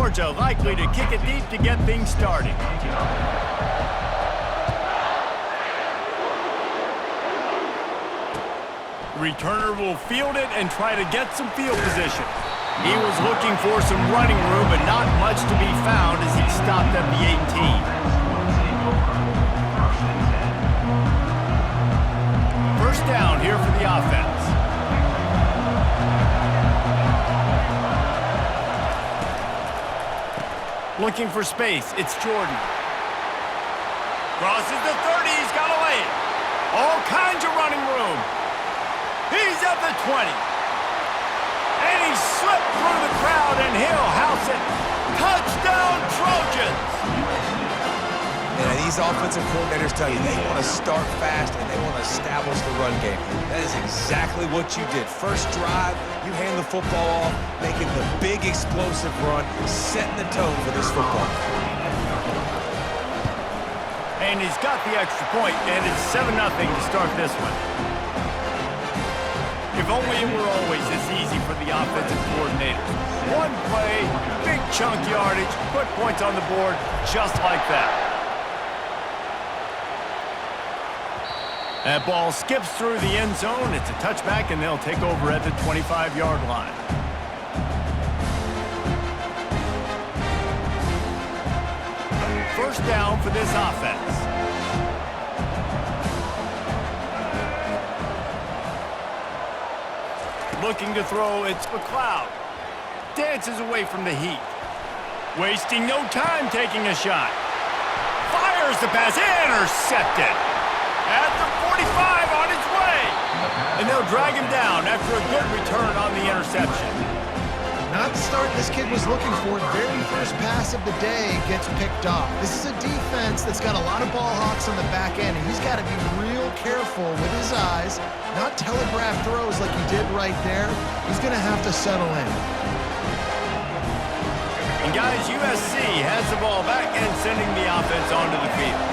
Georgia likely to kick it deep to get things started. Returner will field it and try to get some field position. He was looking for some running room, but not much to be found as he stopped at the 18. First down here for the offense. Looking for space, it's Jordan. Crosses the 30, he's got to lay it. All kinds of running room. He's at the 20. And he slipped through the crowd and he'll house it. Touchdown, Trojans! Yeah, these offensive coordinators tell you they want to start fast and they want to establish the run game. That is exactly what you did. First drive, you hand the football off, making the big explosive run, setting the tone for this football. And he's got the extra point, and it's 7-0 to start this one. If only it were always this easy for the offensive coordinators. One play, big chunk yardage, put points on the board just like that. That ball skips through the end zone. It's a touchback, and they'll take over at the 25-yard line. First down for this offense. Looking to throw, it's McLeod. Dances away from the heat. Wasting no time taking a shot. Fires the pass, intercepted. At the 45 on his way. And they'll drag him down after a good return on the interception. Not the start this kid was looking for. Very first pass of the day gets picked off. This is a defense that's got a lot of ball hawks on the back end, and he's got to be real careful with his eyes, not telegraph throws like he did right there. He's going to have to settle in. And guys, USC has the ball back and sending the offense onto the field.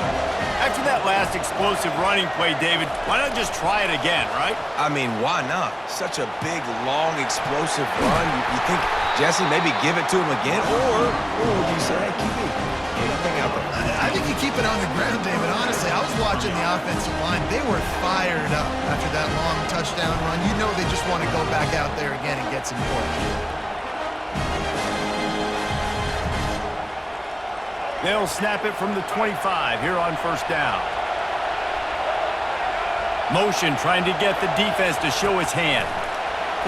After that last explosive running play, David, why not just try it again, right? I mean, why not? Such a big, long, explosive run. You think, Jesse, maybe give it to him again? Or would you say, hey, QB, get that thing out there? I think you keep it on the ground, David. Honestly, I was watching the offensive line. They were fired up after that long touchdown run. You know they just want to go back out there again and get some points. They'll snap it from the 25 here on first down. Motion trying to get the defense to show his hand.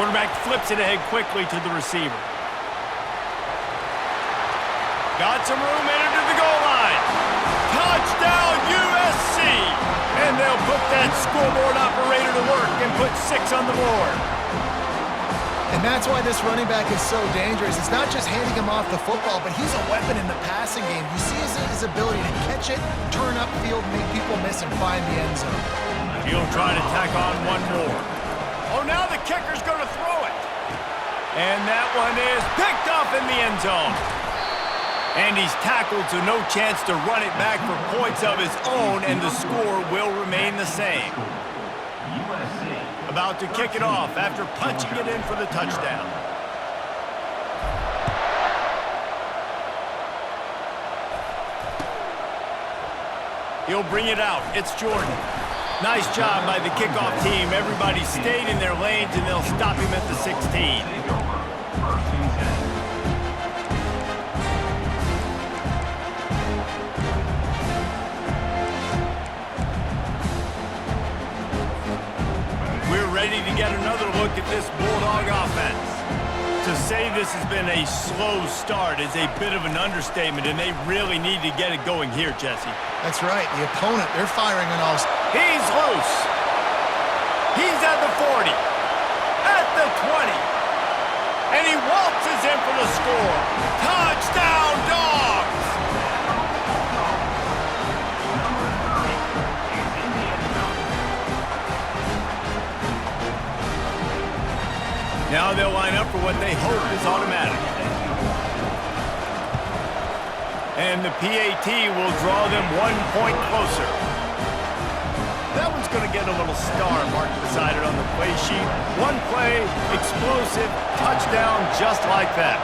Quarterback flips it ahead quickly to the receiver. Got some room, entered to the goal line. Touchdown USC! And they'll put that scoreboard operator to work and put 6 on the board. And that's why this running back is so dangerous. It's not just handing him off the football, but he's a weapon in the passing game. You see his ability to catch it, turn upfield, make people miss, and find the end zone. He'll try to tack on one more. Oh, now the kicker's going to throw it. And that one is picked off in the end zone. And he's tackled, so no chance to run it back for points of his own, and the score will remain the same. About to kick it off after punching it in for the touchdown. He'll bring it out. It's Jordan. Nice job by the kickoff team. Everybody stayed in their lanes, and they'll stop him at the 16. Ready to get another look at this Bulldog offense. To say this has been a slow start is a bit of an understatement, and they really need to get it going here, Jesse. That's right. The opponent, they're firing on all. He's loose. He's at the 40. At the 20. And he waltzes in for the score. Touchdown, Dogs! Now they'll line up for what they hope is automatic. And the PAT will draw them 1 point closer. That one's going to get a little star marked beside it on the play sheet. One play, explosive, touchdown, just like that.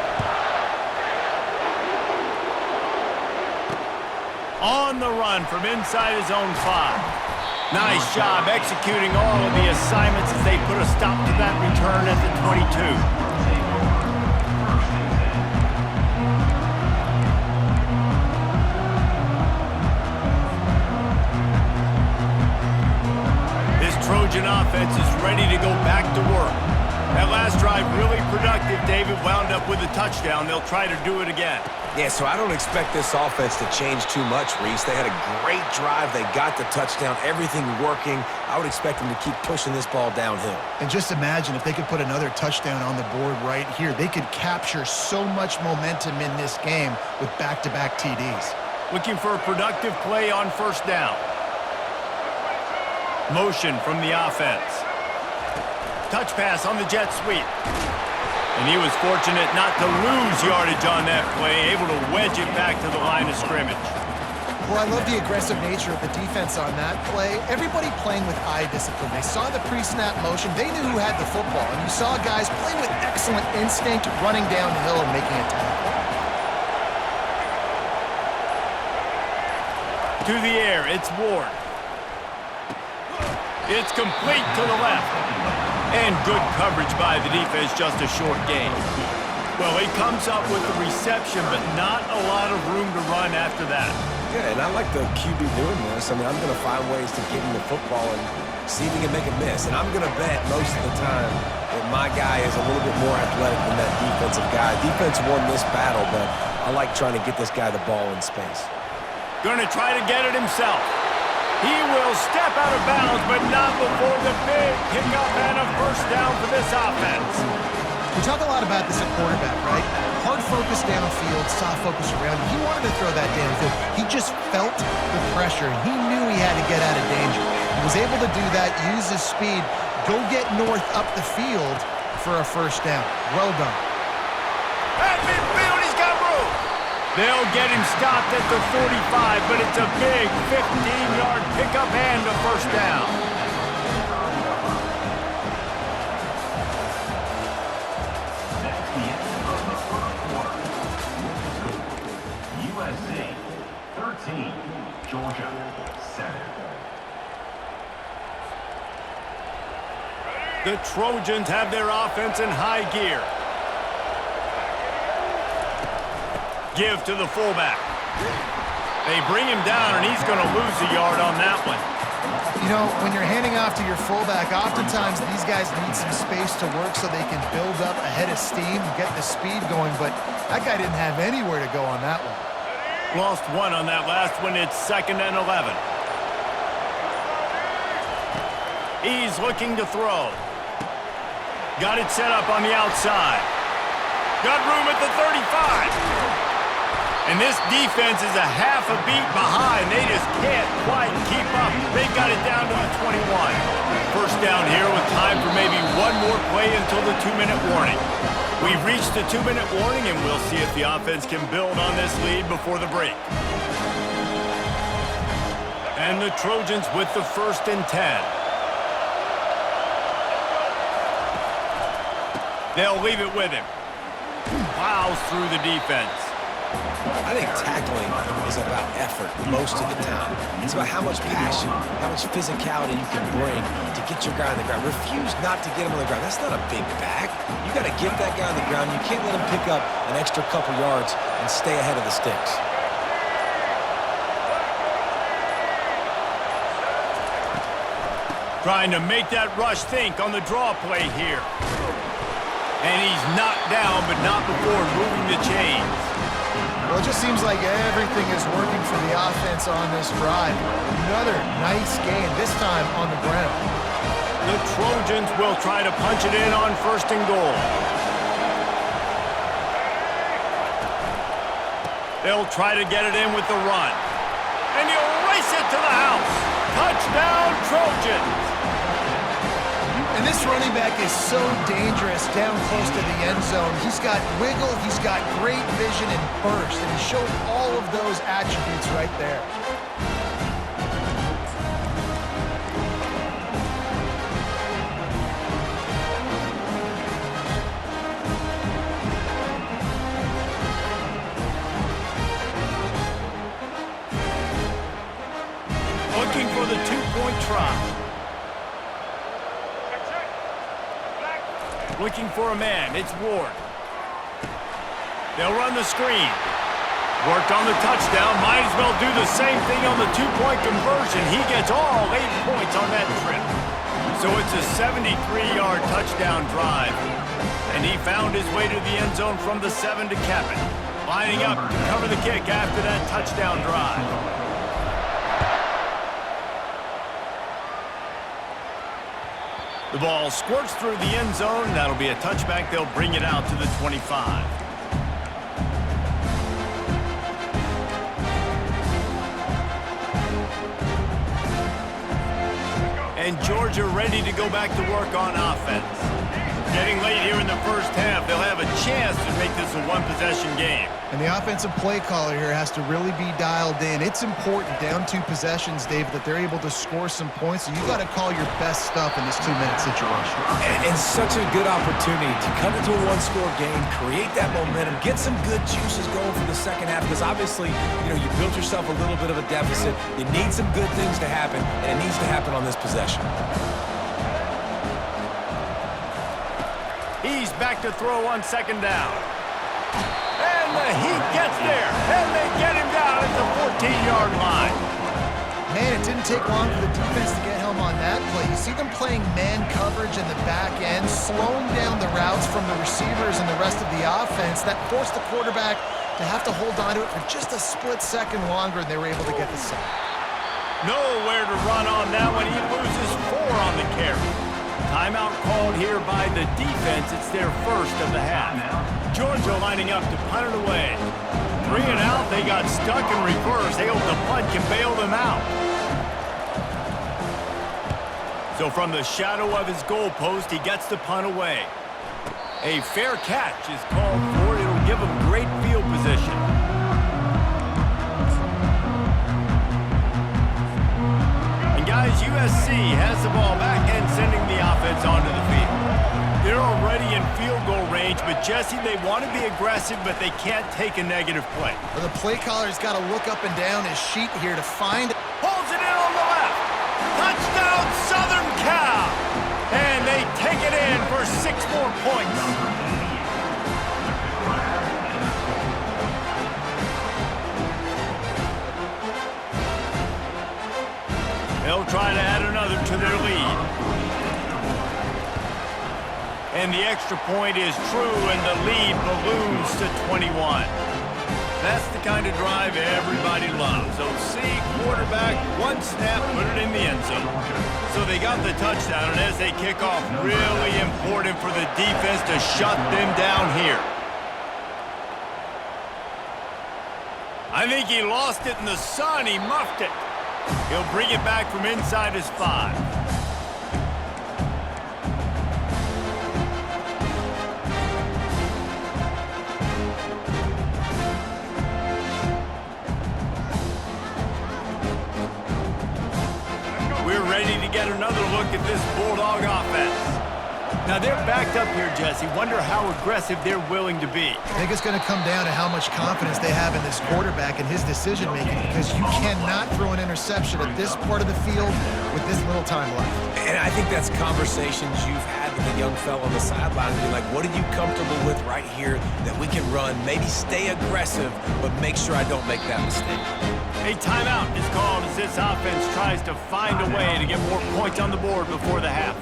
On the run from inside his own 5. Nice job executing all of the assignments as they put a stop to that return at the 22. Trojan offense is ready to go back to work. That last drive really productive. David wound up with a touchdown. They'll try to do it again. Yeah, so I don't expect this offense to change too much, Reese. They had a great drive. They got the touchdown, everything working. I would expect them to keep pushing this ball downhill. And just imagine if they could put another touchdown on the board right here. They could capture so much momentum in this game with back-to-back TDs. Looking for a productive play on first down. Motion from the offense. Touch pass on the jet sweep. And he was fortunate not to lose yardage on that play, able to wedge it back to the line of scrimmage. Well, I love the aggressive nature of the defense on that play. Everybody playing with eye discipline. They saw the pre-snap motion. They knew who had the football. And you saw guys playing with excellent instinct, running downhill and making a tackle. To the air, it's Ward. It's complete to the left. And good coverage by the defense, just a short gain. Well, he comes up with the reception, but not a lot of room to run after that. Yeah, and I like the QB doing this. I mean, I'm going to find ways to get him the football and see if he can make a miss. And I'm going to bet most of the time that my guy is a little bit more athletic than that defensive guy. Defense won this battle, but I like trying to get this guy the ball in space. Going to try to get it himself. He will step out of bounds, but not before the big pickup and a first down for this offense. We talk a lot about this at quarterback, right? Hard focus downfield, soft focus around him. He wanted to throw that downfield. He just felt the pressure. He knew he had to get out of danger. He was able to do that, use his speed, go get north up the field for a first down. Well done. At midfield, he's got room. They'll get him stopped at the 45, but it's a big 15-yard pickup and a first down. USC 13, Georgia 7. The Trojans have their offense in high gear. Give to the fullback. They bring him down, and he's going to lose a yard on that one. You know, when you're handing off to your fullback, oftentimes these guys need some space to work so they can build up a head of steam, get the speed going, but that guy didn't have anywhere to go on that one. Lost one on that last one. It's 2nd and 11. He's looking to throw. Got it set up on the outside. Got room at the 35. And this defense is a half a beat behind. They just can't quite keep up. They got it down to the 21. First down here with time for maybe one more play until the 2-minute warning. We've reached the 2-minute warning, and we'll see if the offense can build on this lead before the break. And the Trojans with the 1st and 10. They'll leave it with him. Plows through the defense. I think tackling is about effort most of the time. It's about how much passion, how much physicality you can bring to get your guy on the ground. Refuse not to get him on the ground. That's not a big back. You got to get that guy on the ground. You can't let him pick up an extra couple yards and stay ahead of the sticks. Trying to make that rush think on the draw play here. And he's knocked down, but not before moving the chains. Well, it just seems like everything is working for the offense on this drive. Another nice gain, this time on the ground. The Trojans will try to punch it in on 1st and goal. They'll try to get it in with the run. And he'll race it to the house. Touchdown, Trojans! And this running back is so dangerous down close to the end zone. He's got wiggle, he's got great vision and burst, and he showed all of those attributes right there. for the two-point try. Looking for a man. It's Ward. They'll run the screen. Worked on the touchdown. Might as well do the same thing on the two-point conversion. He gets all 8 points on that trip. So it's a 73-yard touchdown drive. And he found his way to the end zone from the 7 to cap it. Lining up to cover the kick after that touchdown drive. The ball squirts through the end zone. That'll be a touchback. They'll bring it out to the 25. And Georgia ready to go back to work on offense. Getting late here in the first half, they'll have a chance to make this a one-possession game. And the offensive play caller here has to really be dialed in. It's important down 2 possessions, Dave, that they're able to score some points. So you got to call your best stuff in this 2-minute situation. And such a good opportunity to cut into a one-score game, create that momentum, get some good juices going for the second half. Because obviously, you built yourself a little bit of a deficit. You need some good things to happen, and it needs to happen on this possession. He's back to throw on second down. And the Heat gets there, and they get him down at the 14-yard line. Man, it didn't take long for the defense to get home on that play. You see them playing man coverage in the back end, slowing down the routes from the receivers and the rest of the offense. That forced the quarterback to have to hold on to it for just a split second longer, and they were able to get the sack. Nowhere to run on that one. He loses 4 on the carry. Timeout called here by the defense. It's their first of the half. Georgia lining up to punt it away. 3 and out. They got stuck in reverse. They hope the punt can bail them out. So from the shadow of his goalpost, he gets the punt away. A fair catch is called for. It'll give him great field position. Guys, USC has the ball back and sending the offense onto the field. They're already in field goal range, but Jesse, they want to be aggressive, but they can't take a negative play. Well, the play caller's got to look up and down his sheet here to find it. Pulls it in on the left. Touchdown, Southern Cal. And they take it in for 6 more points. They'll try to add another to their lead. And the extra point is true, and the lead balloons to 21. That's the kind of drive everybody loves. OC, quarterback, 1 snap, put it in the end zone. So they got the touchdown, and as they kick off, really important for the defense to shut them down here. I think he lost it in the sun. He muffed it. He'll bring it back from inside his 5. We're ready to get another look at this Bulldog offense. Now they're backed up here, Jesse. Wonder how aggressive they're willing to be. I think it's going to come down to how much confidence they have in this quarterback and his decision-making, because you cannot throw an interception at this part of the field with this little time left. And I think that's conversations you've had with a young fella on the sideline. Be like, what are you comfortable with right here that we can run? Maybe stay aggressive, but make sure I don't make that mistake. A timeout is called as this offense tries to find a way to get more points on the board before the half.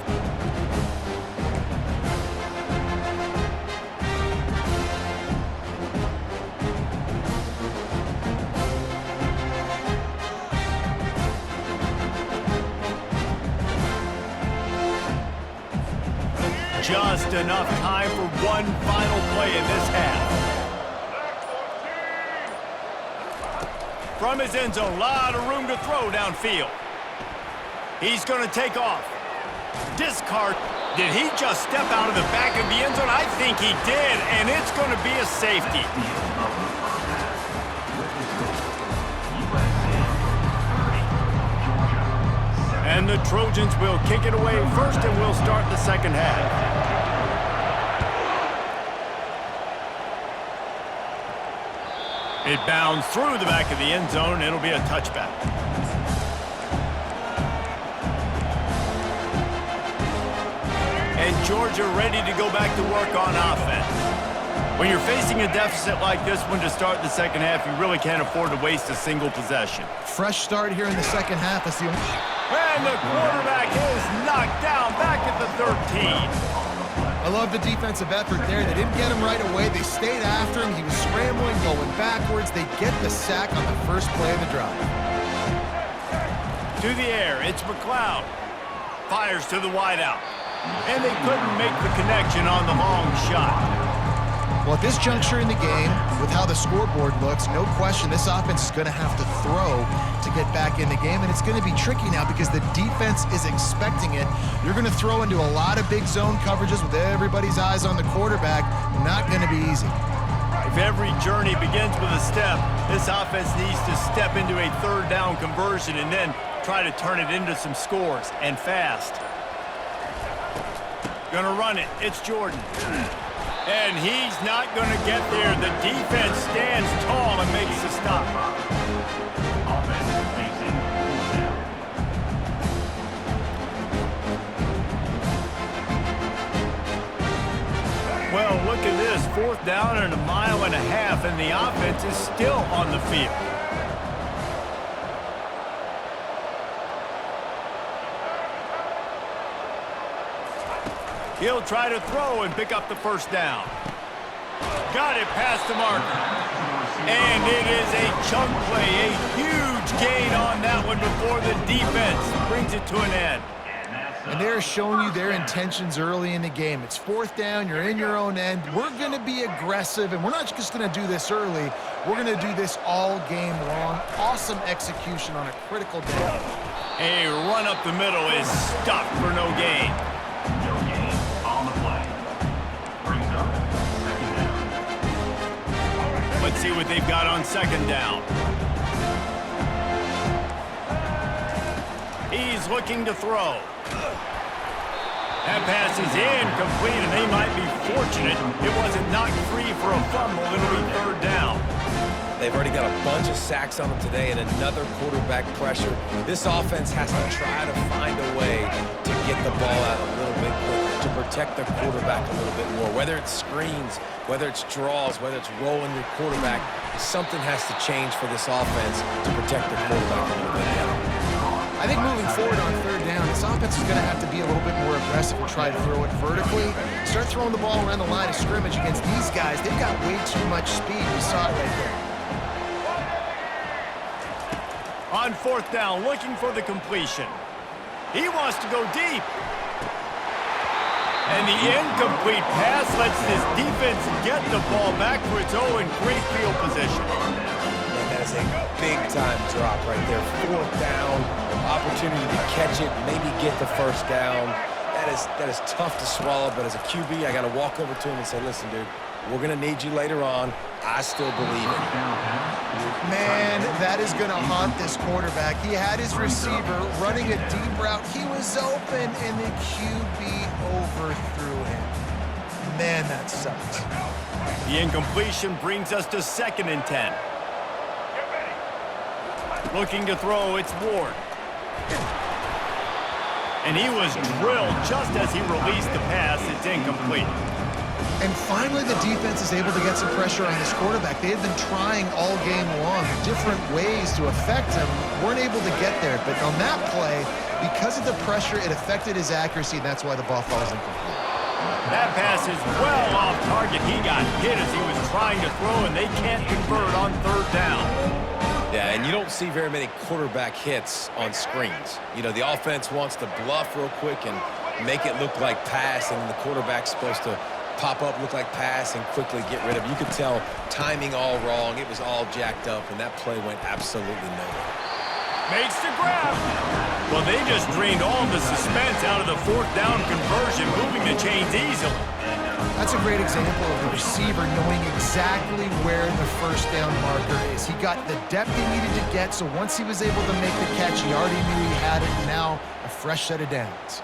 Just enough time for one final play in this half. From his end zone, a lot of room to throw downfield. He's going to take off. Discard. Did he just step out of the back of the end zone? I think he did, and it's going to be a safety. And the Trojans will kick it away first, and we'll start the second half. It bounds through the back of the end zone. It'll be a touchback. Georgia ready to go back to work on offense. When you're facing a deficit like this one to start the second half, you really can't afford to waste a single possession. Fresh start here in the second half. That's the only... And the quarterback is knocked down back at the 13. I love the defensive effort there. They didn't get him right away. They stayed after him. He was scrambling, going backwards. They get the sack on the first play of the drive. To the air, it's McLeod. Fires to the wideout. And they couldn't make the connection on the long shot. Well, at this juncture in the game, with how the scoreboard looks, no question this offense is going to have to throw to get back in the game, and it's going to be tricky now because the defense is expecting it. You're going to throw into a lot of big zone coverages with everybody's eyes on the quarterback. Not going to be easy. If every journey begins with a step, this offense needs to step into a third down conversion and then try to turn it into some scores, and fast. Gonna run it. It's Jordan. And he's not going to get there. The defense stands tall and makes the stop. Offense facing Well, look at this. 4th down and 1.5 miles, and the offense is still on the field. He'll try to throw and pick up the first down. Got it past the marker. And it is a chunk play, a huge gain on that one before the defense brings it to an end. And they're showing you their intentions early in the game. It's 4th down, you're in your own end. We're going to be aggressive, and we're not just going to do this early. We're going to do this all game long. Awesome execution on a critical down. A run up the middle is stopped for no gain. no gain on the play. Brings up second down. Let's see what they've got on 2nd down. He's looking to throw. That pass is incomplete, and they might be fortunate it wasn't knocked free for a fumble. It'll be 3rd down. They've already got a bunch of sacks on them today and another quarterback pressure. This offense has to try to find a way to get the ball out a little bit quicker, to protect their quarterback a little bit more. Whether it's screens, whether it's draws, whether it's rolling your quarterback, something has to change for this offense to protect their quarterback a little bit better. I think moving forward on 3rd down, this offense is going to have to be a little bit more aggressive and try to throw it vertically. Start throwing the ball around the line of scrimmage against these guys. They've got way too much speed. We saw it right there. On 4th down, looking for the completion. He wants to go deep. And the incomplete pass lets this defense get the ball back for its own great field position. And that is a big-time drop right there. 4th down, opportunity to catch it, maybe get the first down. That is tough to swallow, but as a QB, I got to walk over to him and say, listen, dude, we're going to need you later on. I still believe it. Man, that is going to haunt this quarterback. He had his receiver running a deep route. He was open, and the QB overthrew him. Man, that sucks. The incompletion brings us to 2nd and 10. Looking to throw, it's Ward. And he was drilled just as he released the pass. It's incomplete. And finally, the defense is able to get some pressure on this quarterback. They had been trying all game long, different ways to affect him. Weren't able to get there. But on that play, because of the pressure, it affected his accuracy, and that's why the ball falls incomplete. That pass is well off target. He got hit as he was trying to throw, and they can't convert on 3rd down. Yeah, and you don't see very many quarterback hits on screens. You know, the offense wants to bluff real quick and make it look like pass, and the quarterback's supposed to pop up, look like pass, and quickly get rid of it. You could tell timing all wrong. It was all jacked up, and that play went absolutely nowhere. Makes the grab. Well, they just drained all the suspense out of the 4th down conversion, moving the chains easily. That's a great example of the receiver knowing exactly where the first down marker is. He got the depth he needed to get, so once he was able to make the catch, he already knew he had it, and now a fresh set of downs.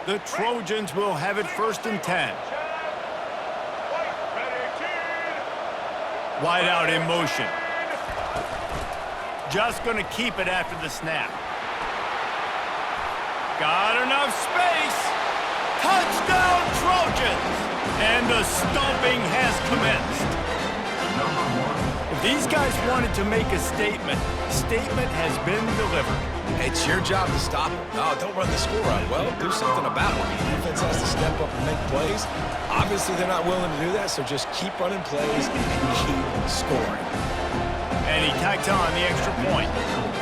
The Trojans will have it 1st and 10. Wide out in motion. Just going to keep it after the snap. Got enough space. Touchdown, Trojans! And the stomping has commenced. If these guys wanted to make a statement, statement has been delivered. It's your job to stop them. No, don't run the score up. Well, do something about it. The defense has to step up and make plays. Obviously, they're not willing to do that, so just keep running plays and keep scoring. And he tacks on the extra point.